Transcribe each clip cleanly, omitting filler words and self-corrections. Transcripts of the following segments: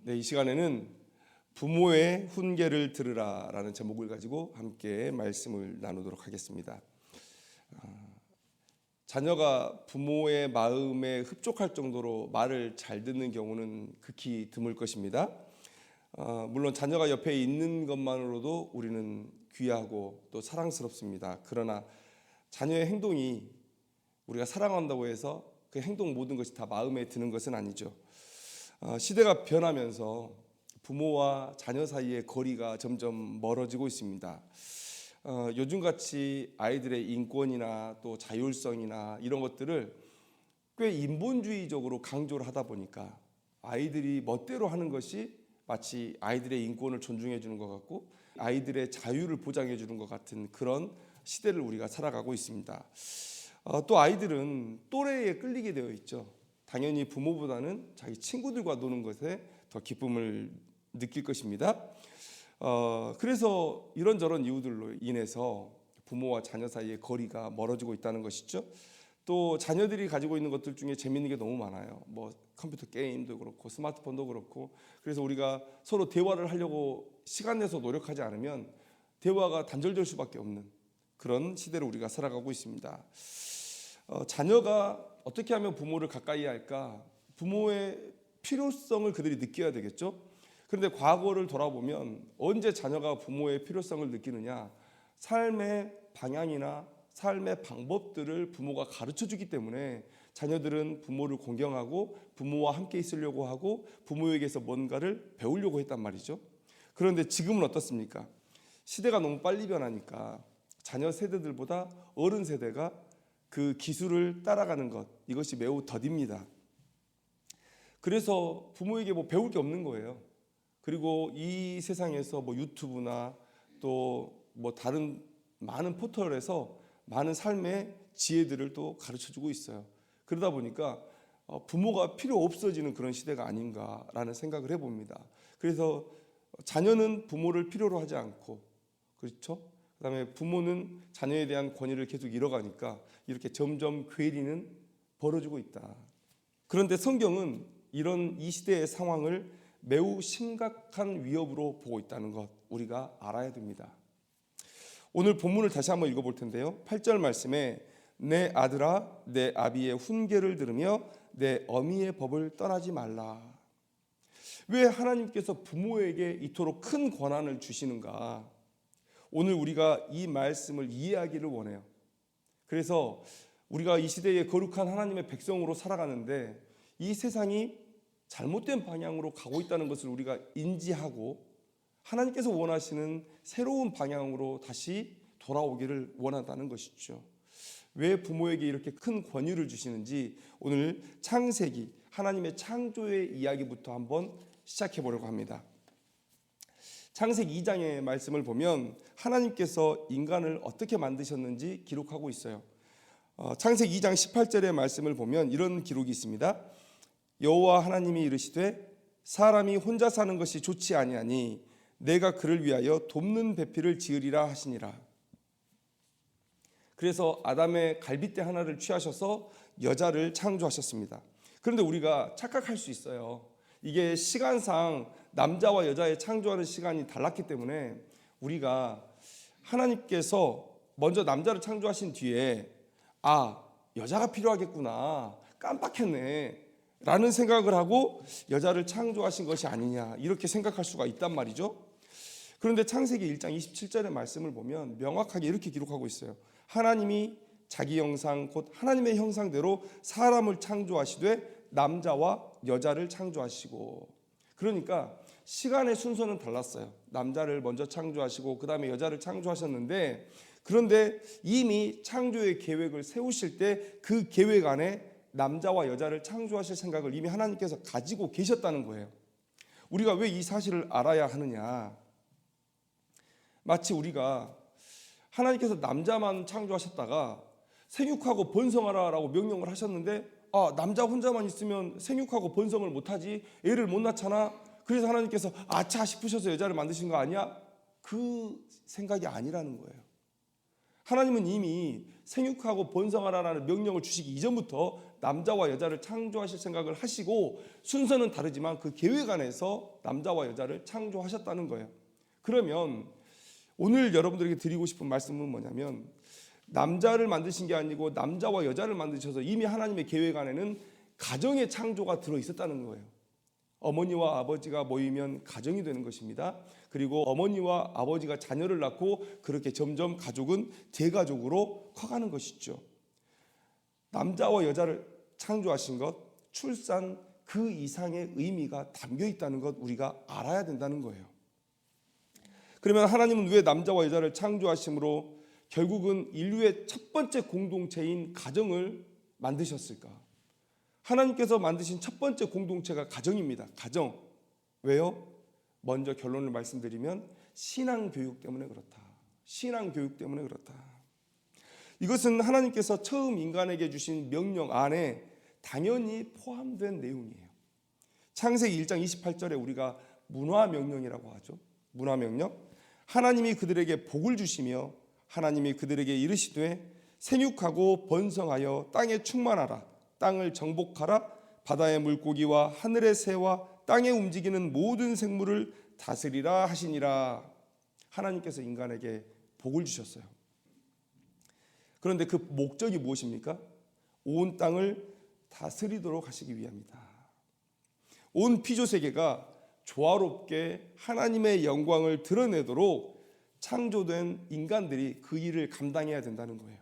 네, 이 시간에는 부모의 훈계를 들으라라는 제목을 가지고 함께 말씀을 나누도록 하겠습니다. 자녀가 부모의 마음에 흡족할 정도로 말을 잘 듣는 경우는 극히 드물 것입니다. 물론 자녀가 옆에 있는 것만으로도 우리는 귀하고 또 사랑스럽습니다. 그러나 자녀의 행동이 우리가 사랑한다고 해서 그 행동 모든 것이 다 마음에 드는 것은 아니죠. 시대가 변하면서 부모와 자녀 사이의 거리가 점점 멀어지고 있습니다. 요즘같이 아이들의 인권이나 또 자율성이나 이런 것들을 꽤 인본주의적으로 강조를 하다 보니까 아이들이 멋대로 하는 것이 마치 아이들의 인권을 존중해 주는 것 같고 아이들의 자유를 보장해 주는 것 같은 그런 시대를 우리가 살아가고 있습니다. 또 아이들은 또래에 끌리게 되어 있죠. 당연히 부모보다는 자기 친구들과 노는 것에 더 기쁨을 느낄 것입니다. 그래서 이런저런 이유들로 인해서 부모와 자녀 사이의 거리가 멀어지고 있다는 것이죠. 또 자녀들이 가지고 있는 것들 중에 재미있는 게 너무 많아요. 뭐 컴퓨터 게임도 그렇고 스마트폰도 그렇고. 그래서 우리가 서로 대화를 하려고 시간 내서 노력하지 않으면 대화가 단절될 수밖에 없는 그런 시대를 우리가 살아가고 있습니다. 자녀가 어떻게 하면 부모를 가까이 할까? 부모의 필요성을 그들이 느껴야 되겠죠. 그런데 과거를 돌아보면 언제 자녀가 부모의 필요성을 느끼느냐? 삶의 방향이나 삶의 방법들을 부모가 가르쳐 주기 때문에 자녀들은 부모를 공경하고 부모와 함께 있으려고 하고 부모에게서 뭔가를 배우려고 했단 말이죠. 그런데 지금은 어떻습니까? 시대가 너무 빨리 변하니까 자녀 세대들보다 어른 세대가 그 기술을 따라가는 것, 이것이 매우 더딥니다. 그래서 부모에게 뭐 배울 게 없는 거예요. 그리고 이 세상에서 뭐 유튜브나 또 뭐 다른 많은 포털에서 많은 삶의 지혜들을 또 가르쳐주고 있어요. 그러다 보니까 부모가 필요 없어지는 그런 시대가 아닌가라는 생각을 해봅니다. 그래서 자녀는 부모를 필요로 하지 않고, 그렇죠? 그다음에 부모는 자녀에 대한 권위를 계속 잃어가니까 이렇게 점점 괴리는 벌어지고 있다. 그런데 성경은 이런 이 시대의 상황을 매우 심각한 위협으로 보고 있다는 것 우리가 알아야 됩니다. 오늘 본문을 다시 한번 읽어볼 텐데요. 8절 말씀에 내 아들아 내 아비의 훈계를 들으며 내 어미의 법을 떠나지 말라. 왜 하나님께서 부모에게 이토록 큰 권한을 주시는가? 오늘 우리가 이 말씀을 이해하기를 원해요. 그래서 우리가 이 시대에 거룩한 하나님의 백성으로 살아가는데 이 세상이 잘못된 방향으로 가고 있다는 것을 우리가 인지하고 하나님께서 원하시는 새로운 방향으로 다시 돌아오기를 원한다는 것이죠. 왜 부모에게 이렇게 큰 권유를 주시는지 오늘 창세기 하나님의 창조의 이야기부터 한번 시작해 보려고 합니다. 창세기 2장의 말씀을 보면 하나님께서 인간을 어떻게 만드셨는지 기록하고 있어요. 창세기 2장 18절의 말씀을 보면 이런 기록이 있습니다. 여호와 하나님이 이르시되 사람이 혼자 사는 것이 좋지 아니하니 내가 그를 위하여 돕는 배필을 지으리라 하시니라. 그래서 아담의 갈빗대 하나를 취하셔서 여자를 창조하셨습니다. 그런데 우리가 착각할 수 있어요. 이게 시간상 남자와 여자의 창조하는 시간이 달랐기 때문에 우리가 하나님께서 먼저 남자를 창조하신 뒤에 여자가 필요하겠구나 깜빡했네 라는 생각을 하고 여자를 창조하신 것이 아니냐 이렇게 생각할 수가 있단 말이죠. 그런데 창세기 1장 27절의 말씀을 보면 명확하게 이렇게 기록하고 있어요. 하나님이 자기 형상 곧 하나님의 형상대로 사람을 창조하시되 남자와 여자를 창조하시고, 그러니까 시간의 순서는 달랐어요. 남자를 먼저 창조하시고 그 다음에 여자를 창조하셨는데, 그런데 이미 창조의 계획을 세우실 때 그 계획 안에 남자와 여자를 창조하실 생각을 이미 하나님께서 가지고 계셨다는 거예요. 우리가 왜 이 사실을 알아야 하느냐? 마치 우리가 하나님께서 남자만 창조하셨다가 생육하고 번성하라라고 명령을 하셨는데 남자 혼자만 있으면 생육하고 번성을 못하지, 애를 못 낳잖아. 그래서 하나님께서 아차 싶으셔서 여자를 만드신 거 아니야? 그 생각이 아니라는 거예요. 하나님은 이미 생육하고 번성하라는 명령을 주시기 이전부터 남자와 여자를 창조하실 생각을 하시고 순서는 다르지만 그 계획 안에서 남자와 여자를 창조하셨다는 거예요. 그러면 오늘 여러분들에게 드리고 싶은 말씀은 뭐냐면 남자를 만드신 게 아니고 남자와 여자를 만드셔서 이미 하나님의 계획 안에는 가정의 창조가 들어 있었다는 거예요. 어머니와 아버지가 모이면 가정이 되는 것입니다. 그리고 어머니와 아버지가 자녀를 낳고 그렇게 점점 가족은 대가족으로 커가는 것이죠. 남자와 여자를 창조하신 것, 출산 그 이상의 의미가 담겨 있다는 것 우리가 알아야 된다는 거예요. 그러면 하나님은 왜 남자와 여자를 창조하심으로 결국은 인류의 첫 번째 공동체인 가정을 만드셨을까? 하나님께서 만드신 첫 번째 공동체가 가정입니다. 가정. 왜요? 먼저 결론을 말씀드리면 신앙교육 때문에 그렇다. 신앙교육 때문에 그렇다. 이것은 하나님께서 처음 인간에게 주신 명령 안에 당연히 포함된 내용이에요. 창세기 1장 28절에 우리가 문화명령이라고 하죠. 문화명령. 하나님이 그들에게 복을 주시며 하나님이 그들에게 이르시되 생육하고 번성하여 땅에 충만하라. 땅을 정복하라. 바다의 물고기와 하늘의 새와 땅에 움직이는 모든 생물을 다스리라 하시니라. 하나님께서 인간에게 복을 주셨어요. 그런데 그 목적이 무엇입니까? 온 땅을 다스리도록 하시기 위함이다. 온 피조세계가 조화롭게 하나님의 영광을 드러내도록 창조된 인간들이 그 일을 감당해야 된다는 거예요.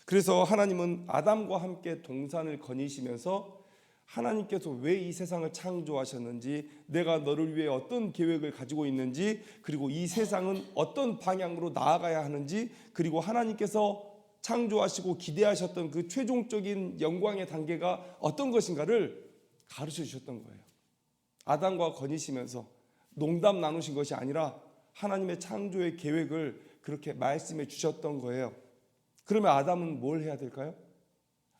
그래서 하나님은 아담과 함께 동산을 거니시면서 하나님께서 왜 이 세상을 창조하셨는지, 내가 너를 위해 어떤 계획을 가지고 있는지, 그리고 이 세상은 어떤 방향으로 나아가야 하는지, 그리고 하나님께서 창조하시고 기대하셨던 그 최종적인 영광의 단계가 어떤 것인가를 가르쳐 주셨던 거예요. 아담과 거니시면서 농담 나누신 것이 아니라 하나님의 창조의 계획을 그렇게 말씀해 주셨던 거예요. 그러면 아담은 뭘 해야 될까요?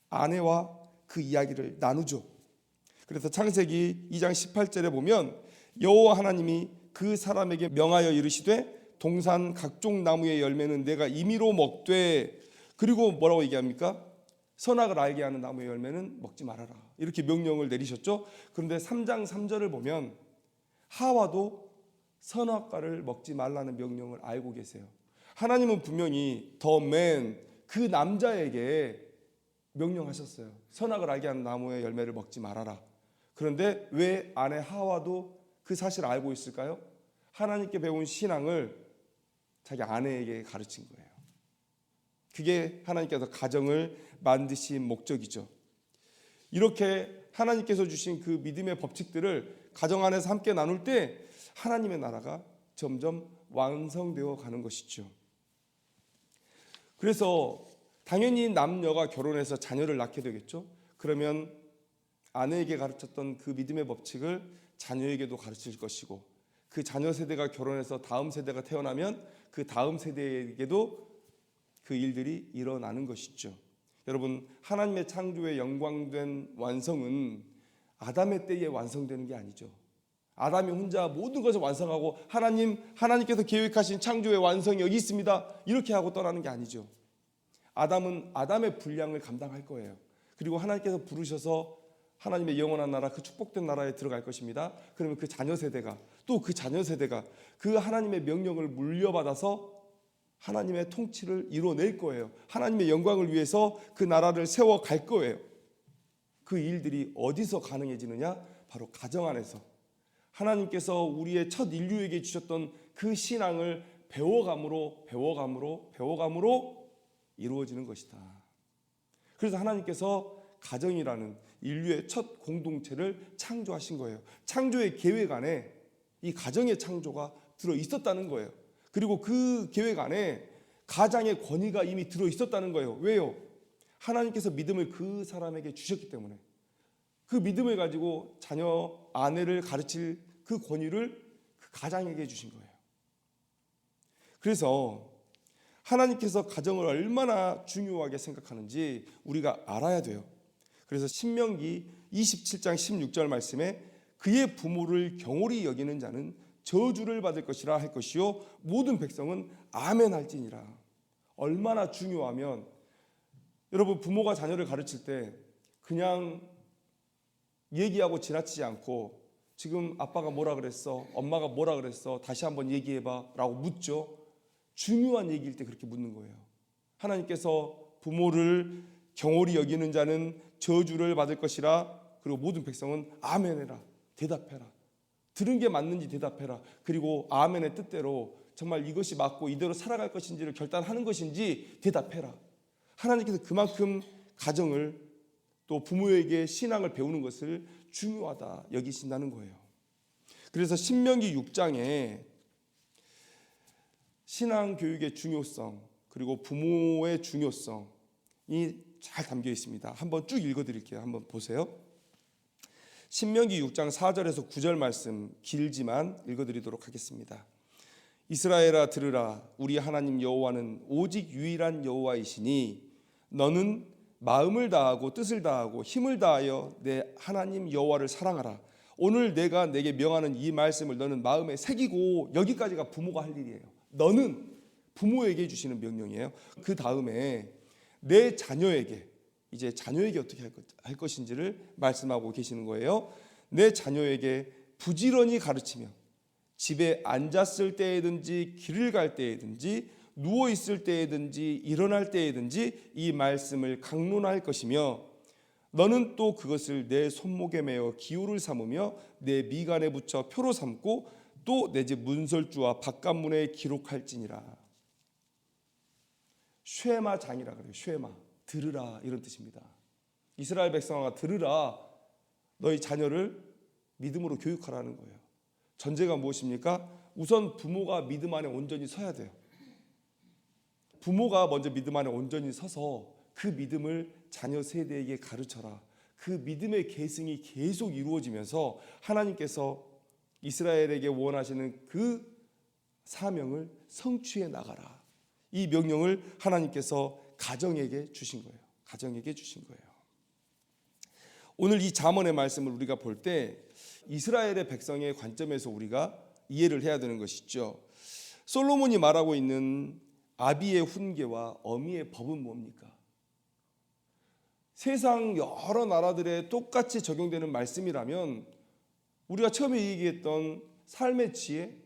아내와 그 이야기를 나누죠. 그래서 창세기 2장 18절에 보면 여호와 하나님이 그 사람에게 명하여 이르시되 동산 각종 나무의 열매는 내가 임의로 먹되, 그리고 뭐라고 얘기합니까? 선악을 알게 하는 나무의 열매는 먹지 말아라. 이렇게 명령을 내리셨죠. 그런데 3장 3절을 보면 하와도 선악과를 먹지 말라는 명령을 알고 계세요. 하나님은 분명히 the man, 그 남자에게 명령하셨어요. 선악을 알게 하는 나무의 열매를 먹지 말아라. 그런데 왜 아내 하와도 그 사실을 알고 있을까요? 하나님께 배운 신앙을 자기 아내에게 가르친 거예요. 그게 하나님께서 가정을 만드신 목적이죠. 이렇게 하나님께서 주신 그 믿음의 법칙들을 가정 안에서 함께 나눌 때 하나님의 나라가 점점 완성되어 가는 것이죠. 그래서 당연히 남녀가 결혼해서 자녀를 낳게 되겠죠. 그러면 아내에게 가르쳤던 그 믿음의 법칙을 자녀에게도 가르칠 것이고, 그 자녀 세대가 결혼해서 다음 세대가 태어나면 그 다음 세대에게도 그 일들이 일어나는 것이죠. 여러분, 하나님의 창조의 영광된 완성은 아담의 때에 완성되는 게 아니죠. 아담이 혼자 모든 것을 완성하고 하나님께서 계획하신 창조의 완성이 여기 있습니다, 이렇게 하고 떠나는 게 아니죠. 아담은 아담의 분량을 감당할 거예요. 그리고 하나님께서 부르셔서 하나님의 영원한 나라, 그 축복된 나라에 들어갈 것입니다. 그러면 그 자녀 세대가, 또 그 자녀 세대가 그 하나님의 명령을 물려받아서 하나님의 통치를 이뤄낼 거예요. 하나님의 영광을 위해서 그 나라를 세워갈 거예요. 그 일들이 어디서 가능해지느냐? 바로 가정 안에서 하나님께서 우리의 첫 인류에게 주셨던 그 신앙을 배워감으로 이루어지는 것이다. 그래서 하나님께서 가정이라는 인류의 첫 공동체를 창조하신 거예요. 창조의 계획 안에 이 가정의 창조가 들어 있었다는 거예요. 그리고 그 계획 안에 가장의 권위가 이미 들어 있었다는 거예요. 왜요? 하나님께서 믿음을 그 사람에게 주셨기 때문에, 그 믿음을 가지고 자녀, 아내를 가르칠 그 권위를 그 가장에게 주신 거예요. 그래서 하나님께서 가정을 얼마나 중요하게 생각하는지 우리가 알아야 돼요. 그래서 신명기 27장 16절 말씀에 그의 부모를 경홀히 여기는 자는 저주를 받을 것이라 할 것이요 모든 백성은 아멘 할지니라. 얼마나 중요하면, 여러분 부모가 자녀를 가르칠 때 그냥 얘기하고 지나치지 않고 지금 아빠가 뭐라 그랬어? 엄마가 뭐라 그랬어? 다시 한번 얘기해봐 라고 묻죠. 중요한 얘기일 때 그렇게 묻는 거예요. 하나님께서 부모를 경홀히 여기는 자는 저주를 받을 것이라. 그리고 모든 백성은 아멘해라. 대답해라. 들은 게 맞는지 대답해라. 그리고 아멘의 뜻대로 정말 이것이 맞고 이대로 살아갈 것인지를 결단하는 것인지 대답해라. 하나님께서 그만큼 가정을 또 부모에게 신앙을 배우는 것을 중요하다 여기신다는 거예요. 그래서 신명기 6장에 신앙 교육의 중요성 그리고 부모의 중요성이 잘 담겨 있습니다. 한번 쭉 읽어드릴게요. 한번 보세요. 신명기 6장 4절에서 9절 말씀 길지만 읽어드리도록 하겠습니다. 이스라엘아 들으라. 우리 하나님 여호와는 오직 유일한 여호와이시니 너는 마음을 다하고 뜻을 다하고 힘을 다하여 내 하나님 여호와를 사랑하라. 오늘 내가 내게 명하는 이 말씀을 너는 마음에 새기고. 여기까지가 부모가 할 일이에요. 너는 부모에게 주시는 명령이에요. 그 다음에 내 자녀에게, 이제 자녀에게 어떻게 할 것인지를 말씀하고 계시는 거예요. 내 자녀에게 부지런히 가르치며 집에 앉았을 때에든지 길을 갈 때에든지 누워 있을 때에든지 일어날 때에든지 이 말씀을 강론할 것이며 너는 또 그것을 내 손목에 매어 기호를 삼으며 내 미간에 붙여 표로 삼고 또 내 집 문설주와 바깥문에 기록할지니라. 쉐마장이라 그래요. 쉐마, 들으라 이런 뜻입니다. 이스라엘 백성아 들으라. 너희 자녀를 믿음으로 교육하라는 거예요. 전제가 무엇입니까? 우선 부모가 믿음 안에 온전히 서야 돼요. 부모가 먼저 믿음 안에 온전히 서서 그 믿음을 자녀 세대에게 가르쳐라. 그 믿음의 계승이 계속 이루어지면서 하나님께서 이스라엘에게 원하시는 그 사명을 성취해 나가라. 이 명령을 하나님께서 가정에게 주신 거예요. 가정에게 주신 거예요. 오늘 이 잠언의 말씀을 우리가 볼 때 이스라엘의 백성의 관점에서 우리가 이해를 해야 되는 것이죠. 솔로몬이 말하고 있는 아비의 훈계와 어미의 법은 뭡니까? 세상 여러 나라들에 똑같이 적용되는 말씀이라면 우리가 처음에 얘기했던 삶의 지혜,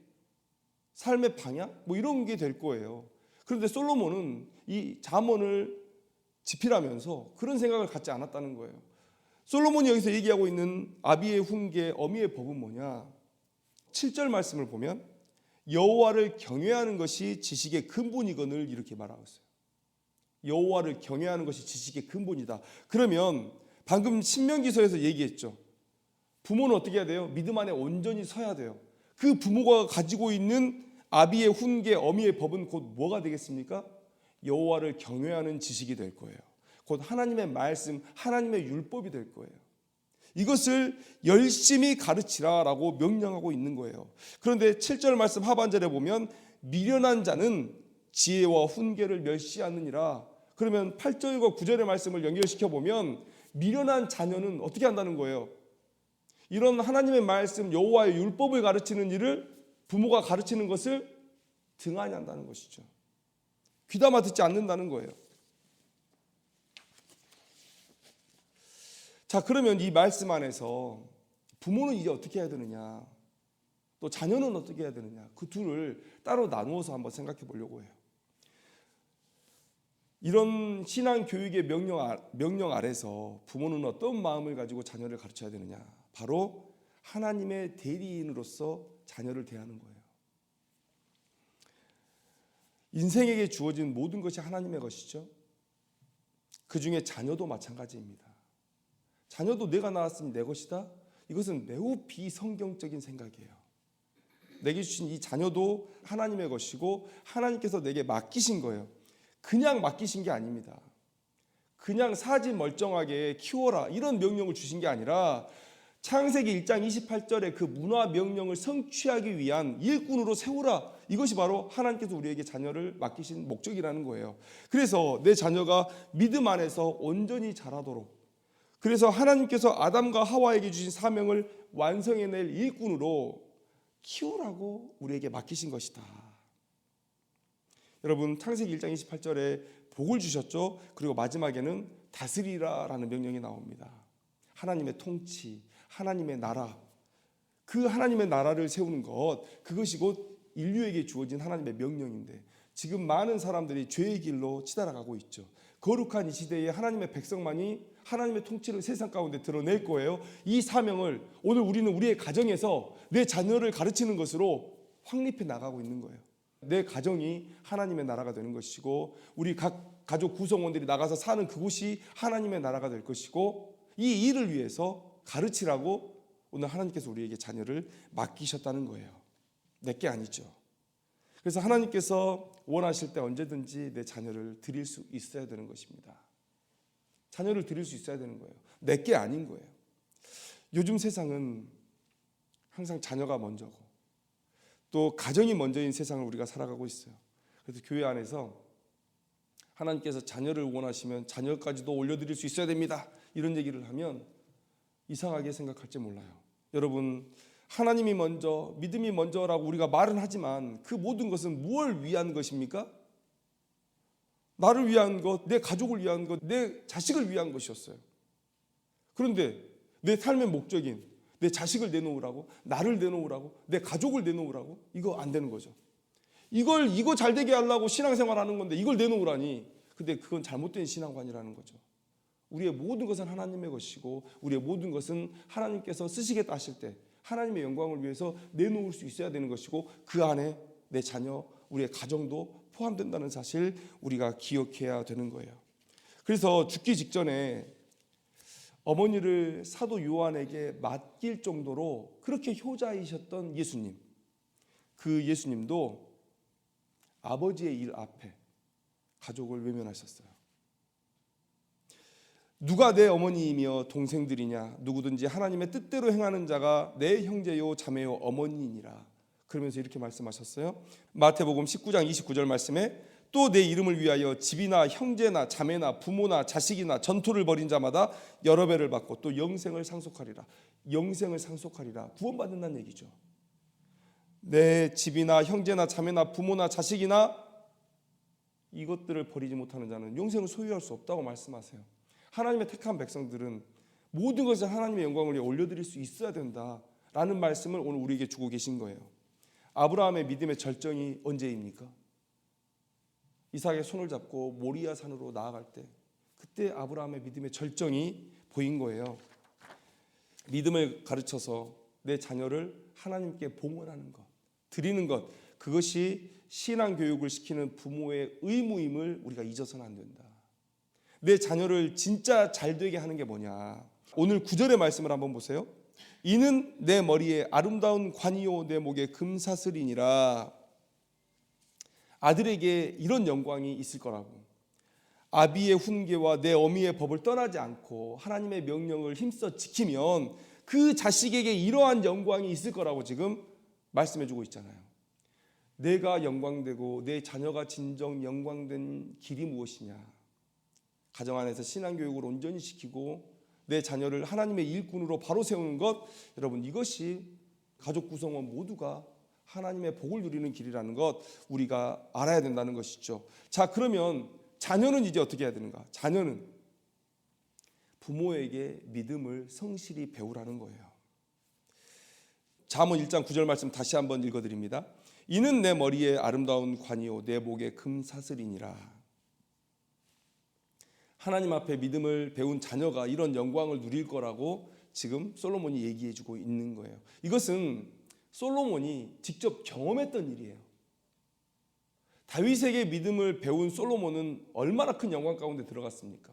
삶의 방향 뭐 이런 게 될 거예요. 그런데 솔로몬은 이 잠언을 집필하면서 그런 생각을 갖지 않았다는 거예요. 솔로몬이 여기서 얘기하고 있는 아비의 훈계, 어미의 법은 뭐냐? 7절 말씀을 보면 여호와를 경외하는 것이 지식의 근본이거늘 이렇게 말하고 있어요. 여호와를 경외하는 것이 지식의 근본이다. 그러면 방금 신명기서에서 얘기했죠. 부모는 어떻게 해야 돼요? 믿음 안에 온전히 서야 돼요. 그 부모가 가지고 있는 아비의 훈계, 어미의 법은 곧 뭐가 되겠습니까? 여호와를 경외하는 지식이 될 거예요. 곧 하나님의 말씀, 하나님의 율법이 될 거예요. 이것을 열심히 가르치라라고 명령하고 있는 거예요. 그런데 7절 말씀 하반절에 보면 미련한 자는 지혜와 훈계를 멸시하느니라. 그러면 8절과 9절의 말씀을 연결시켜 보면 미련한 자녀는 어떻게 한다는 거예요? 이런 하나님의 말씀, 여호와의 율법을 가르치는 일을 부모가 가르치는 것을 등한히 한다는 것이죠. 귀담아 듣지 않는다는 거예요. 자, 그러면 이 말씀 안에서 부모는 이제 어떻게 해야 되느냐, 또 자녀는 어떻게 해야 되느냐, 그 둘을 따로 나누어서 한번 생각해 보려고 해요. 이런 신앙 교육의 명령 아래서 부모는 어떤 마음을 가지고 자녀를 가르쳐야 되느냐, 바로 하나님의 대리인으로서 자녀를 대하는 거예요. 인생에게 주어진 모든 것이 하나님의 것이죠. 그 중에 자녀도 마찬가지입니다. 자녀도 내가 낳았으니 내 것이다. 이것은 매우 비성경적인 생각이에요. 내게 주신 이 자녀도 하나님의 것이고 하나님께서 내게 맡기신 거예요. 그냥 맡기신 게 아닙니다. 그냥 사지 멀쩡하게 키워라 이런 명령을 주신 게 아니라 창세기 1장 28절에 그 문화 명령을 성취하기 위한 일꾼으로 세우라. 이것이 바로 하나님께서 우리에게 자녀를 맡기신 목적이라는 거예요. 그래서 내 자녀가 믿음 안에서 온전히 자라도록, 그래서 하나님께서 아담과 하와에게 주신 사명을 완성해낼 일꾼으로 키우라고 우리에게 맡기신 것이다. 여러분, 창세기 1장 28절에 복을 주셨죠. 그리고 마지막에는 다스리라라는 명령이 나옵니다. 하나님의 통치, 하나님의 나라, 그 하나님의 나라를 세우는 것, 그것이 곧 인류에게 주어진 하나님의 명령인데 지금 많은 사람들이 죄의 길로 치달아가고 있죠. 거룩한 이 시대에 하나님의 백성만이 하나님의 통치를 세상 가운데 드러낼 거예요. 이 사명을 오늘 우리는 우리의 가정에서 내 자녀를 가르치는 것으로 확립해 나가고 있는 거예요. 내 가정이 하나님의 나라가 되는 것이고 우리 각 가족 구성원들이 나가서 사는 그곳이 하나님의 나라가 될 것이고 이 일을 위해서 가르치라고 오늘 하나님께서 우리에게 자녀를 맡기셨다는 거예요. 내게 아니죠. 그래서 하나님께서 원하실 때 언제든지 내 자녀를 드릴 수 있어야 되는 것입니다. 자녀를 드릴 수 있어야 되는 거예요. 내게 아닌 거예요. 요즘 세상은 항상 자녀가 먼저고 또 가정이 먼저인 세상을 우리가 살아가고 있어요. 그래서 교회 안에서 하나님께서 자녀를 원하시면 자녀까지도 올려드릴 수 있어야 됩니다. 이런 얘기를 하면 이상하게 생각할지 몰라요. 여러분, 하나님이 먼저, 믿음이 먼저라고 우리가 말은 하지만 그 모든 것은 무엇을 위한 것입니까? 나를 위한 것, 내 가족을 위한 것, 내 자식을 위한 것이었어요. 그런데 내 삶의 목적인 내 자식을 내놓으라고, 나를 내놓으라고, 내 가족을 내놓으라고, 이거 안 되는 거죠. 이거 잘 되게 하려고 신앙생활 하는 건데 이걸 내놓으라니, 근데 그건 잘못된 신앙관이라는 거죠. 우리의 모든 것은 하나님의 것이고 우리의 모든 것은 하나님께서 쓰시겠다 하실 때 하나님의 영광을 위해서 내놓을 수 있어야 되는 것이고 그 안에 내 자녀, 우리의 가정도 포함된다는 사실 우리가 기억해야 되는 거예요. 그래서 죽기 직전에 어머니를 사도 요한에게 맡길 정도로 그렇게 효자이셨던 예수님, 그 예수님도 아버지의 일 앞에 가족을 외면하셨어요. 누가 내 어머니이며 동생들이냐, 누구든지 하나님의 뜻대로 행하는 자가 내 형제요 자매요 어머니이니라. 그러면서 이렇게 말씀하셨어요. 마태복음 19장 29절 말씀에 또 내 이름을 위하여 집이나 형제나 자매나 부모나 자식이나 전투를 벌인 자마다 여러 배를 받고 또 영생을 상속하리라. 영생을 상속하리라. 구원받는다는 얘기죠. 내 집이나 형제나 자매나 부모나 자식이나 이것들을 버리지 못하는 자는 영생을 소유할 수 없다고 말씀하세요. 하나님의 택한 백성들은 모든 것을 하나님의 영광을 위해 올려드릴 수 있어야 된다라는 말씀을 오늘 우리에게 주고 계신 거예요. 아브라함의 믿음의 절정이 언제입니까? 이삭의 손을 잡고 모리아 산으로 나아갈 때, 그때 아브라함의 믿음의 절정이 보인 거예요. 믿음을 가르쳐서 내 자녀를 하나님께 봉헌하는 것, 드리는 것, 그것이 신앙 교육을 시키는 부모의 의무임을 우리가 잊어서는 안 된다. 내 자녀를 진짜 잘 되게 하는 게 뭐냐? 오늘 9절의 말씀을 한번 보세요. 이는 내 머리에 아름다운 관이요 내 목에 금사슬이니라. 아들에게 이런 영광이 있을 거라고. 아비의 훈계와 내 어미의 법을 떠나지 않고 하나님의 명령을 힘써 지키면 그 자식에게 이러한 영광이 있을 거라고 지금 말씀해주고 있잖아요. 내가 영광되고 내 자녀가 진정 영광된 길이 무엇이냐? 가정 안에서 신앙교육을 온전히 시키고 내 자녀를 하나님의 일꾼으로 바로 세우는 것, 여러분 이것이 가족 구성원 모두가 하나님의 복을 누리는 길이라는 것 우리가 알아야 된다는 것이죠. 자, 그러면 자녀는 이제 어떻게 해야 되는가? 자녀는 부모에게 믿음을 성실히 배우라는 거예요. 잠언 1장 9절 말씀 다시 한번 읽어드립니다. 이는 내 머리에 아름다운 관이요 내 목에 금사슬이니라. 하나님 앞에 믿음을 배운 자녀가 이런 영광을 누릴 거라고 지금 솔로몬이 얘기해주고 있는 거예요. 이것은 솔로몬이 직접 경험했던 일이에요. 다윗에게 믿음을 배운 솔로몬은 얼마나 큰 영광 가운데 들어갔습니까?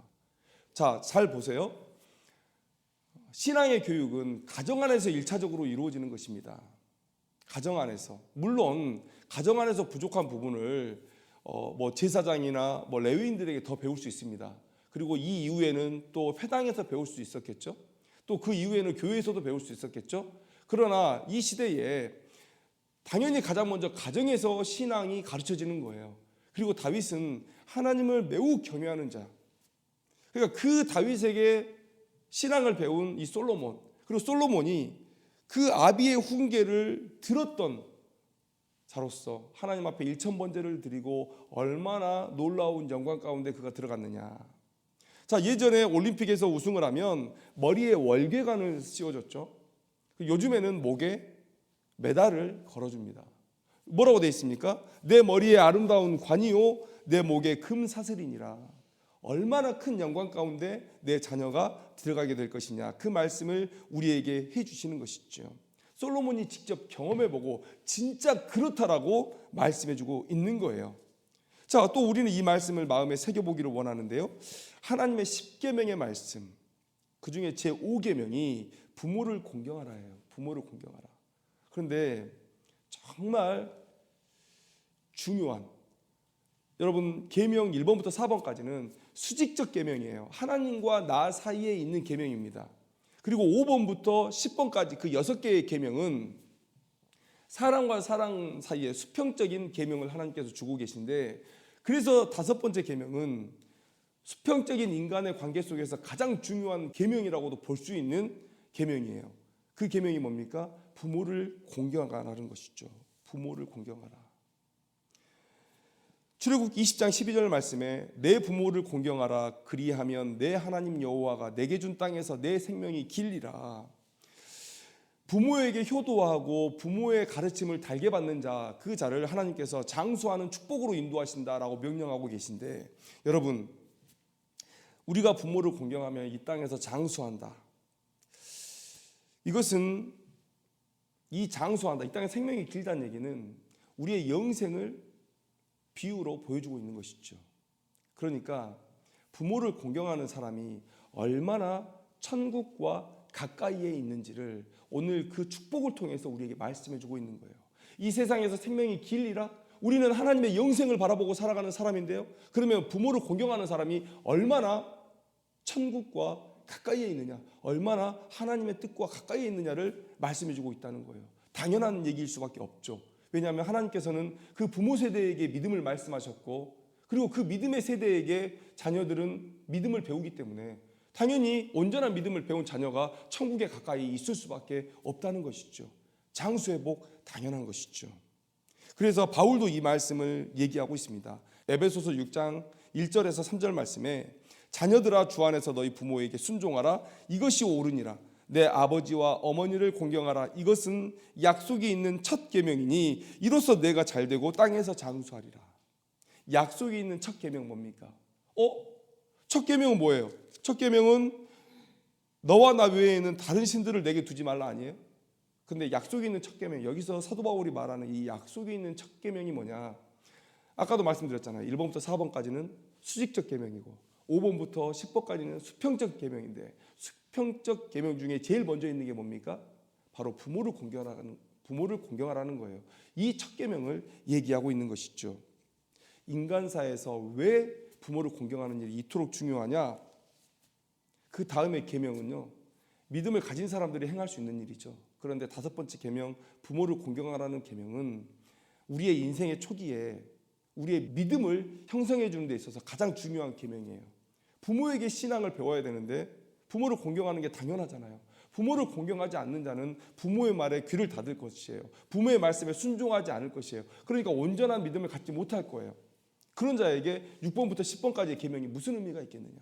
자, 잘 보세요. 신앙의 교육은 가정 안에서 1차적으로 이루어지는 것입니다. 가정 안에서. 물론 가정 안에서 부족한 부분을 제사장이나 레위인들에게 더 배울 수 있습니다. 그리고 이 이후에는 또 회당에서 배울 수 있었겠죠. 또 그 이후에는 교회에서도 배울 수 있었겠죠. 그러나 이 시대에 당연히 가장 먼저 가정에서 신앙이 가르쳐지는 거예요. 그리고 다윗은 하나님을 매우 경외하는 자. 그러니까 그 다윗에게 신앙을 배운 이 솔로몬, 그리고 솔로몬이 그 아비의 훈계를 들었던 자로서 하나님 앞에 1000번제를 드리고 얼마나 놀라운 영광 가운데 그가 들어갔느냐. 자, 예전에 올림픽에서 우승을 하면 머리에 월계관을 씌워줬죠. 요즘에는 목에 메달을 걸어줍니다. 뭐라고 되어 있습니까? 내 머리에 아름다운 관이요 내 목에 금사슬이니라. 얼마나 큰 영광 가운데 내 자녀가 들어가게 될 것이냐, 그 말씀을 우리에게 해주시는 것이죠. 솔로몬이 직접 경험해보고 진짜 그렇다라고 말씀해주고 있는 거예요. 자, 또 우리는 이 말씀을 마음에 새겨보기를 원하는데요, 하나님의 10계명의 말씀, 그 중에 제5계명이 부모를 공경하라예요. 부모를 공경하라. 그런데 정말 중요한, 여러분 계명 1번부터 4번까지는 수직적 계명이에요. 하나님과 나 사이에 있는 계명입니다. 그리고 5번부터 10번까지 그 6개의 계명은 사람과 사람 사이에 수평적인 계명을 하나님께서 주고 계신데, 그래서 5번째 계명은 수평적인 인간의 관계 속에서 가장 중요한 계명이라고도 볼 수 있는 계명이에요. 그 계명이 뭡니까? 부모를 공경하라는 것이죠. 부모를 공경하라. 출애굽기 20장 12절 말씀에 내 부모를 공경하라, 그리하면 내 하나님 여호와가 내게 준 땅에서 내 생명이 길리라. 부모에게 효도하고 부모의 가르침을 달게 받는 자, 그 자를 하나님께서 장수하는 축복으로 인도하신다라고 명령하고 계신데, 여러분, 우리가 부모를 공경하면 이 땅에서 장수한다. 이것은 이 장수한다, 이 땅에 생명이 길다는 얘기는 우리의 영생을 비유로 보여주고 있는 것이죠. 그러니까 부모를 공경하는 사람이 얼마나 천국과 가까이에 있는지를 오늘 그 축복을 통해서 우리에게 말씀해주고 있는 거예요. 이 세상에서 생명이 길리라, 우리는 하나님의 영생을 바라보고 살아가는 사람인데요, 그러면 부모를 공경하는 사람이 얼마나 천국과 가까이에 있느냐, 얼마나 하나님의 뜻과 가까이에 있느냐를 말씀해주고 있다는 거예요. 당연한 얘기일 수밖에 없죠. 왜냐하면 하나님께서는 그 부모 세대에게 믿음을 말씀하셨고, 그리고 그 믿음의 세대에게 자녀들은 믿음을 배우기 때문에 당연히 온전한 믿음을 배운 자녀가 천국에 가까이 있을 수밖에 없다는 것이죠. 장수의 복, 당연한 것이죠. 그래서 바울도 이 말씀을 얘기하고 있습니다. 에베소서 6장 1절에서 3절 말씀에 자녀들아 주 안에서 너희 부모에게 순종하라, 이것이 옳으니라. 내 아버지와 어머니를 공경하라, 이것은 약속이 있는 첫 계명이니 이로써 내가 잘되고 땅에서 장수하리라. 약속이 있는 첫 계명 뭡니까? 첫 계명은 뭐예요? 첫 계명은 너와 나 외에는 다른 신들을 내게 두지 말라 아니에요? 근데 약속이 있는 첫 계명, 여기서 사도 바울이 말하는 이 약속이 있는 첫 계명이 뭐냐? 아까도 말씀드렸잖아요. 1번부터 4번까지는 수직적 계명이고 5번부터 10번까지는 수평적 계명인데, 수평적 계명 중에 제일 먼저 있는 게 뭡니까? 바로 부모를 공경하라는 거예요. 이 첫 계명을 얘기하고 있는 것이죠. 인간사에서 왜 부모를 공경하는 일이 이토록 중요하냐? 그 다음의 계명은요, 믿음을 가진 사람들이 행할 수 있는 일이죠. 그런데 5번째 계명, 부모를 공경하라는 계명은 우리의 인생의 초기에 우리의 믿음을 형성해 주는 데 있어서 가장 중요한 계명이에요. 부모에게 신앙을 배워야 되는데 부모를 공경하는 게 당연하잖아요. 부모를 공경하지 않는 자는 부모의 말에 귀를 닫을 것이에요. 부모의 말씀에 순종하지 않을 것이에요. 그러니까 온전한 믿음을 갖지 못할 거예요. 그런 자에게 6번부터 10번까지의 계명이 무슨 의미가 있겠느냐.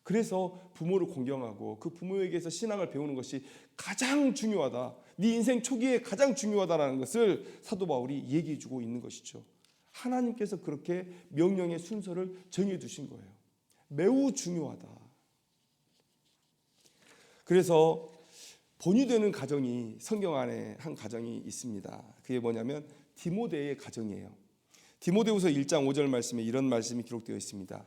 그래서 부모를 공경하고 그 부모에게서 신앙을 배우는 것이 가장 중요하다, 네 인생 초기에 가장 중요하다라는 것을 사도 바울이 얘기해 주고 있는 것이죠. 하나님께서 그렇게 명령의 순서를 정해 두신 거예요. 매우 중요하다. 그래서 본이 되는 가정이 성경 안에 한 가정이 있습니다. 그게 뭐냐면 디모데의 가정이에요. 디모데후서 1장 5절 말씀에 이런 말씀이 기록되어 있습니다.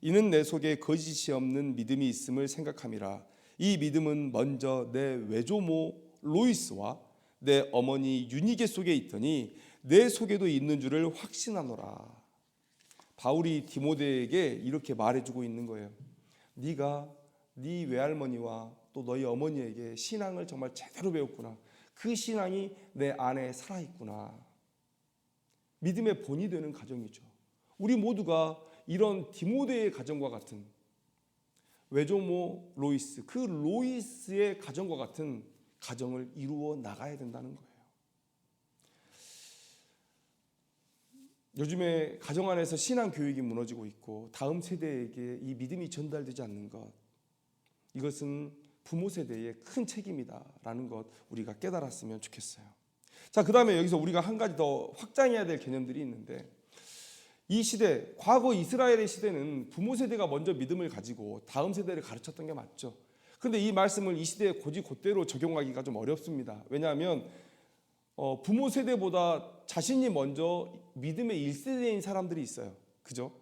이는 내 속에 거짓이 없는 믿음이 있음을 생각함이라. 이 믿음은 먼저 내 외조모 로이스와 내 어머니 유니게 속에 있더니 내 속에도 있는 줄을 확신하노라. 바울이 디모데에게 이렇게 말해주고 있는 거예요. 네가 네 외할머니와 또 너희 어머니에게 신앙을 정말 제대로 배웠구나. 그 신앙이 내 안에 살아있구나. 믿음의 본이 되는 가정이죠. 우리 모두가 이런 디모데의 가정과 같은, 외조모 로이스, 그 로이스의 가정과 같은 가정을 이루어 나가야 된다는 거예요. 요즘에 가정 안에서 신앙 교육이 무너지고 있고 다음 세대에게 이 믿음이 전달되지 않는 것, 이것은 부모 세대의 큰 책임이다라는 것 우리가 깨달았으면 좋겠어요. 자, 그다음에 여기서 우리가 한 가지 더 확장해야 될 개념들이 있는데, 이 시대, 과거 이스라엘의 시대는 부모 세대가 먼저 믿음을 가지고 다음 세대를 가르쳤던 게 맞죠. 그런데 이 말씀을 이 시대에 곧이곧대로 적용하기가 좀 어렵습니다. 왜냐하면 부모 세대보다 자신이 먼저 믿음의 1세대인 사람들이 있어요. 그죠?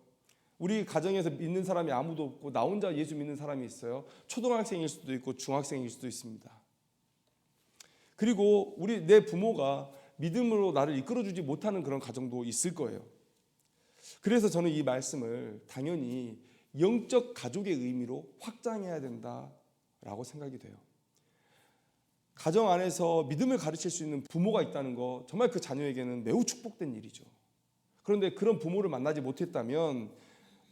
우리 가정에서 믿는 사람이 아무도 없고 나 혼자 예수 믿는 사람이 있어요. 초등학생일 수도 있고 중학생일 수도 있습니다. 그리고 내 부모가 믿음으로 나를 이끌어주지 못하는 그런 가정도 있을 거예요. 그래서 저는 이 말씀을 당연히 영적 가족의 의미로 확장해야 된다라고 생각이 돼요. 가정 안에서 믿음을 가르칠 수 있는 부모가 있다는 거, 정말 그 자녀에게는 매우 축복된 일이죠. 그런데 그런 부모를 만나지 못했다면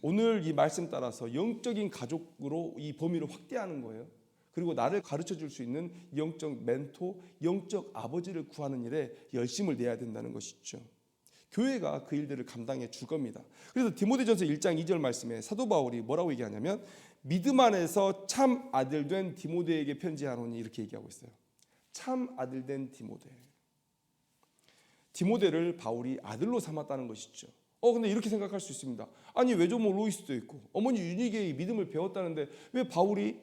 오늘 이 말씀 따라서 영적인 가족으로 이 범위를 확대하는 거예요. 그리고 나를 가르쳐 줄 수 있는 영적 멘토, 영적 아버지를 구하는 일에 열심을 내야 된다는 것이죠. 교회가 그 일들을 감당해 줄 겁니다. 그래서 디모데전서 1장 2절 말씀에 사도 바울이 뭐라고 얘기하냐면, 믿음 안에서 참 아들 된 디모데에게 편지하노니, 이렇게 얘기하고 있어요. 참 아들 된 디모데. 디모데를 바울이 아들로 삼았다는 것이죠. 근데 이렇게 생각할 수 있습니다. 아니, 외조모 로이스도 있고 어머니 유니게의 믿음을 배웠다는데 왜 바울이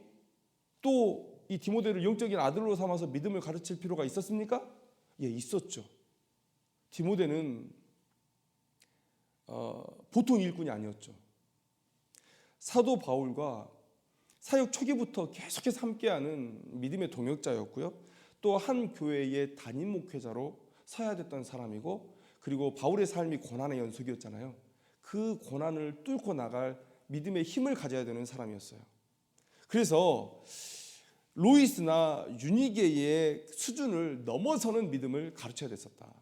또 이 디모데를 영적인 아들로 삼아서 믿음을 가르칠 필요가 있었습니까? 예, 있었죠. 디모데는 보통 일꾼이 아니었죠. 사도 바울과 사역 초기부터 계속해서 함께하는 믿음의 동역자였고요. 또 한 교회의 담임 목회자로 서야 됐던 사람이고, 그리고 바울의 삶이 고난의 연속이었잖아요. 그 고난을 뚫고 나갈 믿음의 힘을 가져야 되는 사람이었어요. 그래서 로이스나 유니게의 수준을 넘어서는 믿음을 가르쳐야 됐었다.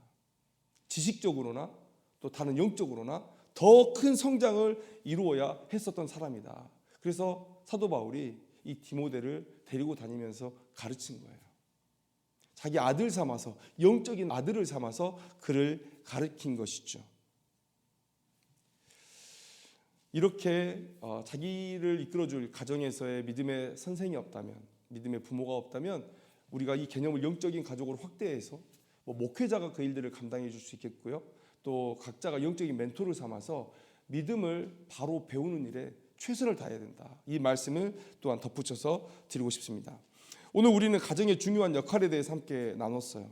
지식적으로나 또 다른 영적으로나 더 큰 성장을 이루어야 했었던 사람이다. 그래서 사도 바울이 이 디모데를 데리고 다니면서 가르친 거예요. 자기 아들 삼아서, 영적인 아들을 삼아서 그를 가르친 것이죠. 이렇게 자기를 이끌어줄 가정에서의 믿음의 선생이 없다면, 믿음의 부모가 없다면, 우리가 이 개념을 영적인 가족으로 확대해서 목회자가 그 일들을 감당해 줄 수 있겠고요. 또 각자가 영적인 멘토를 삼아서 믿음을 바로 배우는 일에 최선을 다해야 된다. 이 말씀을 또한 덧붙여서 드리고 싶습니다. 오늘 우리는 가정의 중요한 역할에 대해서 함께 나눴어요.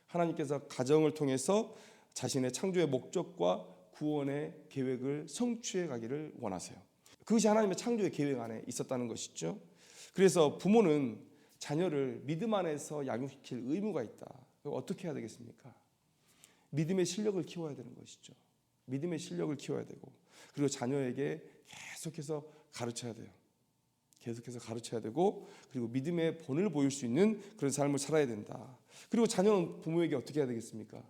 하나님께서 가정을 통해서 자신의 창조의 목적과 구원의 계획을 성취해 가기를 원하세요. 그것이 하나님의 창조의 계획 안에 있었다는 것이죠. 그래서 부모는 자녀를 믿음 안에서 양육시킬 의무가 있다. 어떻게 해야 되겠습니까? 믿음의 실력을 키워야 되는 것이죠. 믿음의 실력을 키워야 되고, 그리고 자녀에게 계속해서 가르쳐야 돼요. 계속해서 가르쳐야 되고, 그리고 믿음의 본을 보일 수 있는 그런 삶을 살아야 된다. 그리고 자녀는 부모에게 어떻게 해야 되겠습니까?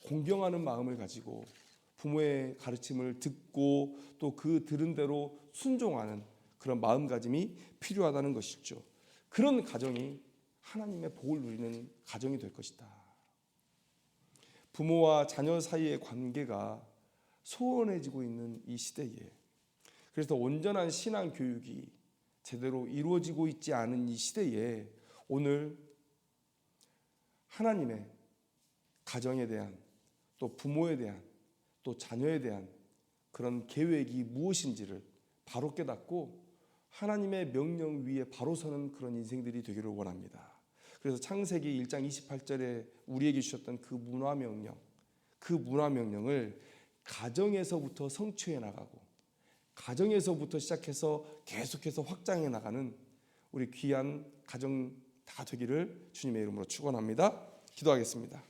공경하는 마음을 가지고 부모의 가르침을 듣고 또 그 들은 대로 순종하는 그런 마음가짐이 필요하다는 것이죠. 그런 가정이 하나님의 복을 누리는 가정이 될 것이다. 부모와 자녀 사이의 관계가 소원해지고 있는 이 시대에, 그래서 온전한 신앙 교육이 제대로 이루어지고 있지 않은 이 시대에 오늘 하나님의 가정에 대한, 또 부모에 대한, 또 자녀에 대한 그런 계획이 무엇인지를 바로 깨닫고 하나님의 명령 위에 바로 서는 그런 인생들이 되기를 원합니다. 그래서 창세기 1장 28절에 우리에게 주셨던 그 문화명령, 그 문화명령을 가정에서부터 성취해 나가고 가정에서부터 시작해서 계속해서 확장해 나가는 우리 귀한 가정 다 되기를 주님의 이름으로 축원합니다. 기도하겠습니다.